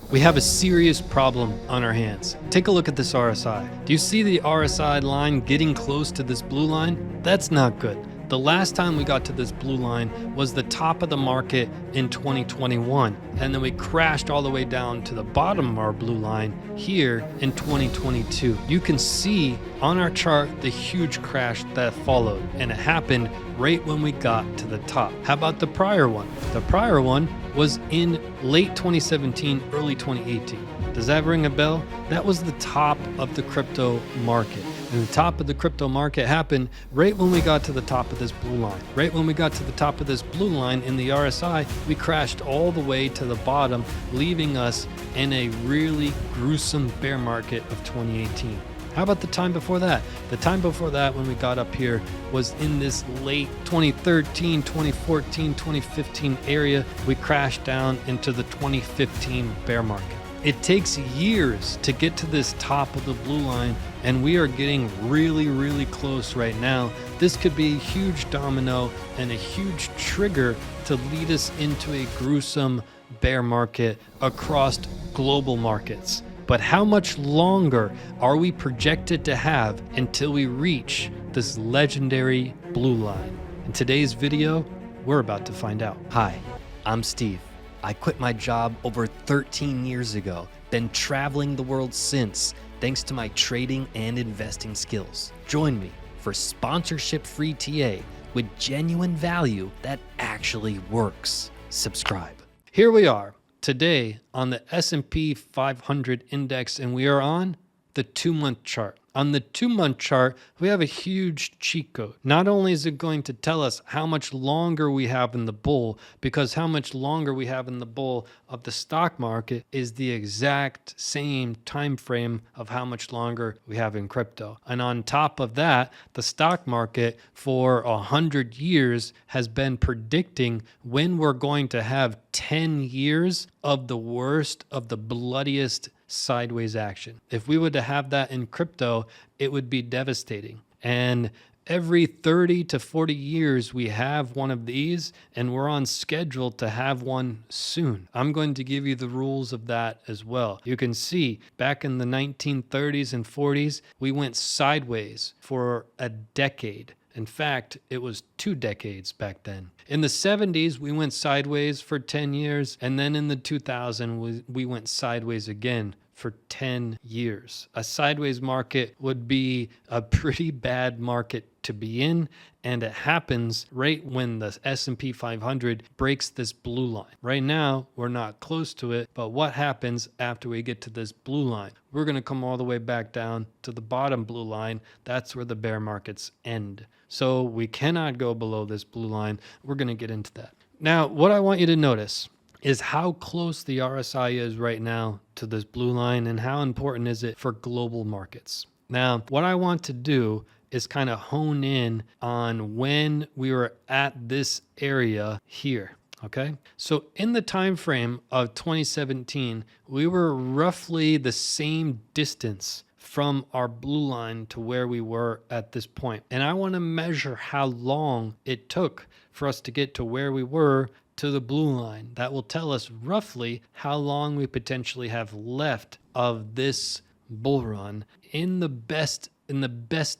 We have a serious problem on our hands. Take a look at this RSI. Do you see the RSI line getting close to this blue line? That's not good. The last time we got to this blue line was the top of the market in 2021, and then we crashed all the way down to the bottom of our blue line here in 2022. You can see on our chart the huge crash that followed, and it happened right when we got to the top. How about the prior one? The prior one was in late 2017, early 2018. Does that ring a bell? That was the top of the crypto market. And the top of the crypto market happened right when we got to the top of this blue line. Right when we got to the top of this blue line in the RSI, we crashed all the way to the bottom, leaving us in a really gruesome bear market of 2018. How about the time before that? The time before that, when we got up here, was in this late 2013, 2014, 2015 area. We crashed down into the 2015 bear market. It takes years to get to this top of the blue line, and we are getting really, really close right now. This could be a huge domino and a huge trigger to lead us into a gruesome bear market across global markets. But how much longer are we projected to have until we reach this legendary blue line? In today's video, we're about to find out. Hi, I'm Steve. I quit my job over 13 years ago, been traveling the world since, thanks to my trading and investing skills. Join me for sponsorship-free TA with genuine value that actually works. Subscribe. Here we are today on the S&P 500 index, and we are on the 2-month chart. On the 2-month chart, we have a huge cheat code. Not only is it going to tell us how much longer we have in the bull, because how much longer we have in the bull of the stock market is the exact same time frame of how much longer we have in crypto. And on top of that, the stock market for 100 years has been predicting when we're going to have 10 years of the worst, of the bloodiest sideways action. If we were to have that in crypto, it would be devastating. And every 30 to 40 years, we have one of these, and we're on schedule to have one soon. I'm going to give you the rules of that as well. You can see back in the 1930s and 40s, we went sideways for a decade. In fact, it was 2 decades back then. In the 70s, we went sideways for 10 years. And then in the 2000s, we went sideways again for 10 years. A sideways market would be a pretty bad market to be in. And it happens right when the S&P 500 breaks this blue line. Right now, we're not close to it. But what happens after we get to this blue line? We're going to come all the way back down to the bottom blue line. That's where the bear markets end. So we cannot go below this blue line. We're going to get into that. Now, what I want you to notice is how close the RSI is right now to this blue line, and how important is it for global markets. Now, what I want to do is kind of hone in on when we were at this area here. Okay, so in the time frame of 2017, we were roughly the same distance from our blue line to where we were at this point. And I want to measure how long it took for us to get to where we were to the blue line. That will tell us roughly how long we potentially have left of this bull run in the best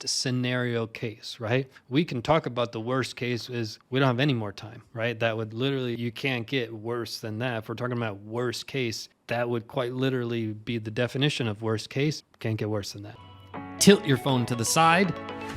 scenario case, right? We can talk about the worst case is we don't have any more time, right? That would literally, you can't get worse than that. If we're talking about worst case, that would quite literally be the definition of worst case. Can't get worse than that. Tilt your phone to the side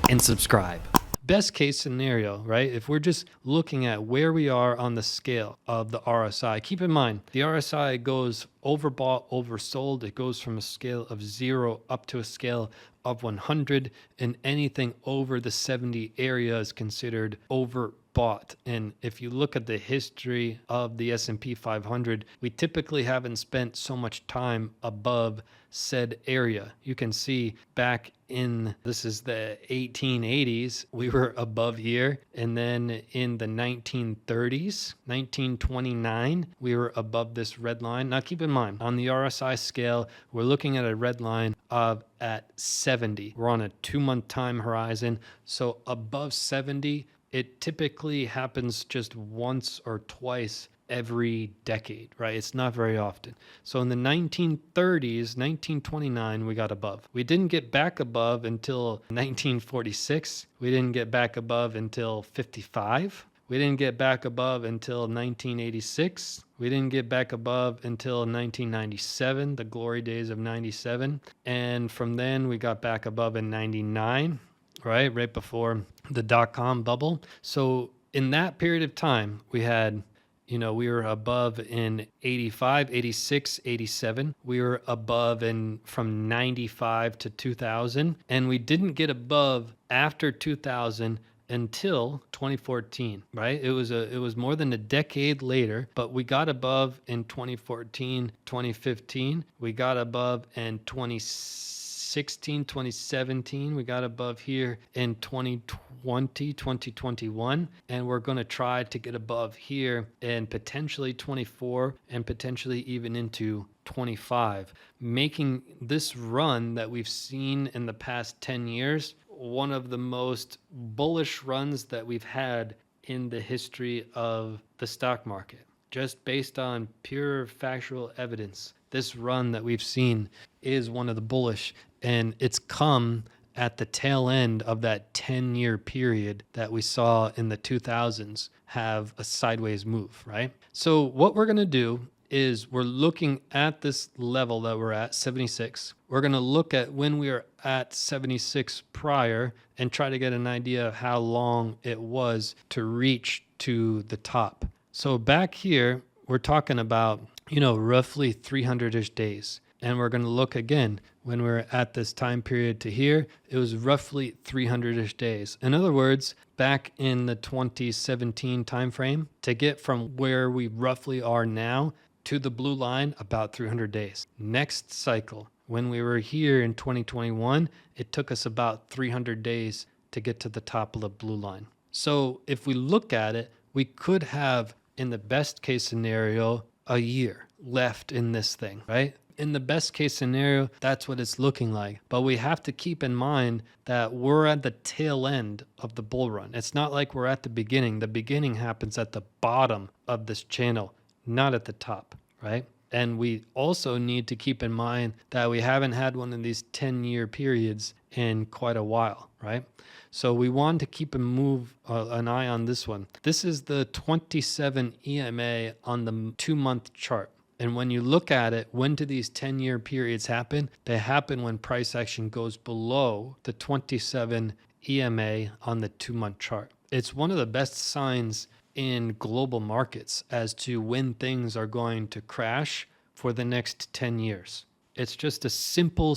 and subscribe. Best case scenario, right? If we're just looking at where we are on the scale of the RSI, keep in mind, the RSI goes overbought, oversold. It goes from a scale of 0 up to a scale of 100, and anything over the 70 area is considered overbought. And if you look at the history of the S&P 500, we typically haven't spent so much time above said area. You can see back in, this is the 1880s, we were above here. And then in the 1930s, 1929, we were above this red line. Now keep in mind, on the RSI scale, we're looking at a red line of at 70. We're on a 2-month time horizon. So above 70, it typically happens just once or twice every decade, right? It's not very often. So in the 1930s, 1929, we got above. We didn't get back above until 1946. We didn't get back above until 55. We didn't get back above until 1986. We didn't get back above until 1997, the glory days of 97. And from then we got back above in 99, right before the dot-com bubble. So in that period of time, we had, we were above in 85, 86, 87. We were above in from 95 to 2000. And we didn't get above after 2000 until 2014, right? It was more than a decade later, but we got above in 2014, 2015. We got above in 2016, 2017. We got above here in 2020, 2021, and we're going to try to get above here in potentially 24 and potentially even into 25, making this run that we've seen in the past 10 years one of the most bullish runs that we've had in the history of the stock market. Just based on pure factual evidence, this run that we've seen is one of the bullish, and it's come at the tail end of that 10-year period that we saw in the 2000s have a sideways move, right? So what we're going to do is we're looking at this level that we're at, 76. We're going to look at when we were at 76 prior and try to get an idea of how long it was to reach to the top. So back here, we're talking about, roughly 300-ish days. And we're going to look again when we're at this time period to here, it was roughly 300-ish days. In other words, back in the 2017 timeframe, to get from where we roughly are now to the blue line, about 300 days. Next cycle, when we were here in 2021, it took us about 300 days to get to the top of the blue line. So if we look at it, we could have, in the best case scenario, a year left in this thing, right? In the best case scenario, that's what it's looking like. But we have to keep in mind that we're at the tail end of the bull run. It's not like we're at the beginning. The beginning happens at the bottom of this channel, not at the top, right? And we also need to keep in mind that we haven't had one of these 10-year periods in quite a while, right? So we want to keep an eye on this one. This is the 27 EMA on the 2-month chart. And when you look at it, when do these 10-year periods happen? They happen when price action goes below the 27 EMA on the 2-month chart. It's one of the best signs in global markets as to when things are going to crash for the next 10 years. It's just a simple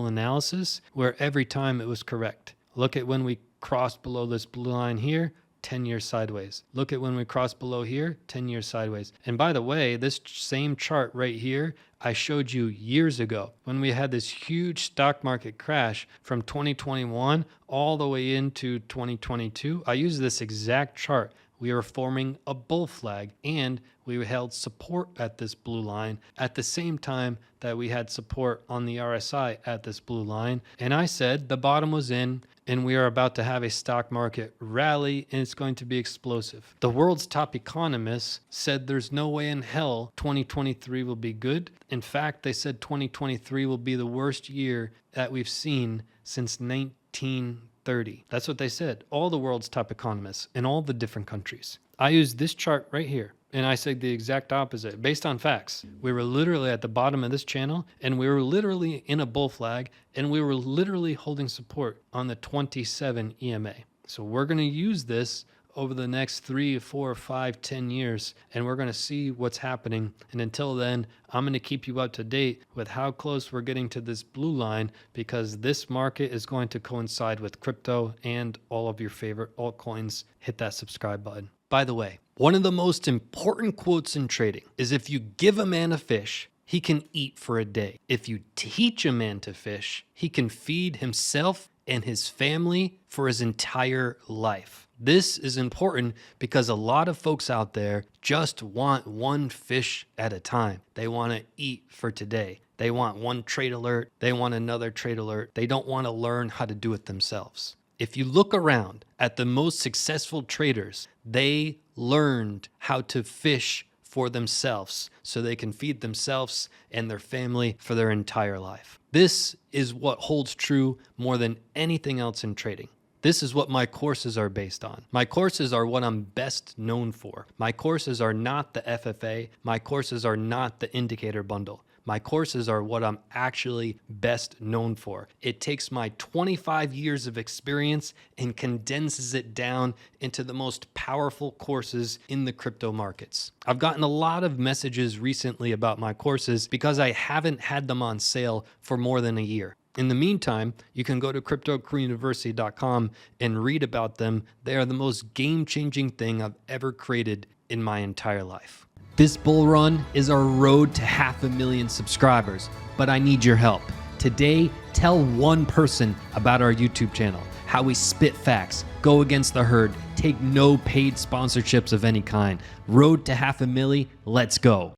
analysis where every time it was correct. Look at when we crossed below this blue line here, 10 years sideways. Look at when we crossed below here, 10 years sideways. And by the way, this same chart right here, I showed you years ago when we had this huge stock market crash from 2021 all the way into 2022. I used this exact chart. We were forming a bull flag and we held support at this blue line at the same time that we had support on the RSI at this blue line. And I said the bottom was in and we are about to have a stock market rally and it's going to be explosive. The world's top economists said there's no way in hell 2023 will be good. In fact, they said 2023 will be the worst year that we've seen since 1930. That's what they said. All the world's top economists in all the different countries. I used this chart right here. And I said the exact opposite based on facts. We were literally at the bottom of this channel and we were literally in a bull flag and we were literally holding support on the 27 EMA. So we're going to use this over the next 3, 4, 5, 10 years and we're going to see what's happening. And until then, I'm going to keep you up to date with how close we're getting to this blue line because this market is going to coincide with crypto and all of your favorite altcoins. Hit that subscribe button. By the way, one of the most important quotes in trading is if you give a man a fish, he can eat for a day. If you teach a man to fish, he can feed himself and his family for his entire life. This is important because a lot of folks out there just want one fish at a time. They want to eat for today. They want one trade alert. They want another trade alert. They don't want to learn how to do it themselves. If you look around at the most successful traders, they learned how to fish for themselves so they can feed themselves and their family for their entire life. This is what holds true more than anything else in trading. This is what my courses are based on. My courses are what I'm best known for. My courses are not the FFA. My courses are not the indicator bundle. My courses are what I'm actually best known for. It takes my 25 years of experience and condenses it down into the most powerful courses in the crypto markets. I've gotten a lot of messages recently about my courses because I haven't had them on sale for more than a year. In the meantime, you can go to cryptocareeruniversity.com and read about them. They are the most game-changing thing I've ever created in my entire life. This bull run is our road to 500,000 subscribers, but I need your help. Today, tell one person about our YouTube channel, how we spit facts, go against the herd, take no paid sponsorships of any kind. Road to 500,000, let's go.